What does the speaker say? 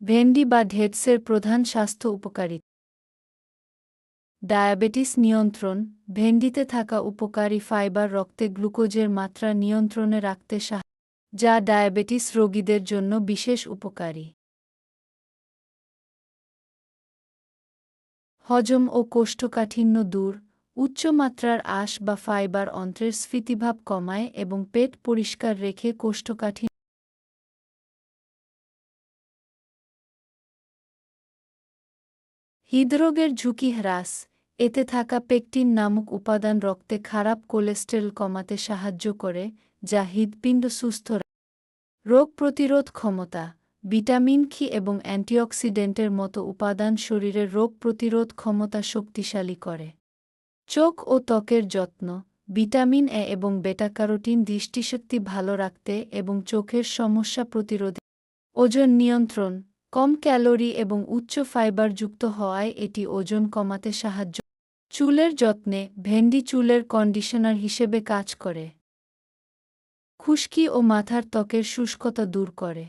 ভেন্ডি বা ডেটসের প্রধান স্বাস্থ্য উপকারিতা। ডায়াবেটিস নিয়ন্ত্রণ। ভেন্ডিতে থাকা উপকারী ফাইবার রক্তে গ্লুকোজের মাত্রা নিয়ন্ত্রণে রাখতে সাহায্য, যা ডায়াবেটিস রোগীদের জন্য বিশেষ উপকারী। হজম ও কোষ্ঠকাঠিন্য দূর। উচ্চমাত্রার আঁশ বা ফাইবার অন্ত্রের স্ফীতিভাব কমায় এবং পেট পরিষ্কার রেখে কোষ্ঠকাঠিন্য। হৃদরোগের ঝুঁকি হ্রাস। এতে থাকা পেকটিন নামক উপাদান রক্তে খারাপ কোলেস্টেরল কমাতে সাহায্য করে, যা হৃৎপিণ্ড সুস্থ রাখে। রোগ প্রতিরোধ ক্ষমতা। ভিটামিন খি এবং অ্যান্টিঅক্সিডেন্টের মতো উপাদান শরীরের রোগ প্রতিরোধ ক্ষমতা শক্তিশালী করে। চোখ ও ত্বকের যত্ন। ভিটামিন এ এবং বেটা ক্যারোটিন দৃষ্টিশক্তি ভালো রাখতে এবং চোখের সমস্যা প্রতিরোধে। ওজন নিয়ন্ত্রণ। কম ক্যালোরি এবং উচ্চ ফাইবারযুক্ত হওয়ায় এটি ওজন কমাতে সাহায্য করে। চুলের যত্নে। ভেন্ডি চুলের কন্ডিশনার হিসেবে কাজ করে। খুশকি ও মাথার ত্বকের শুষ্কতা দূর করে।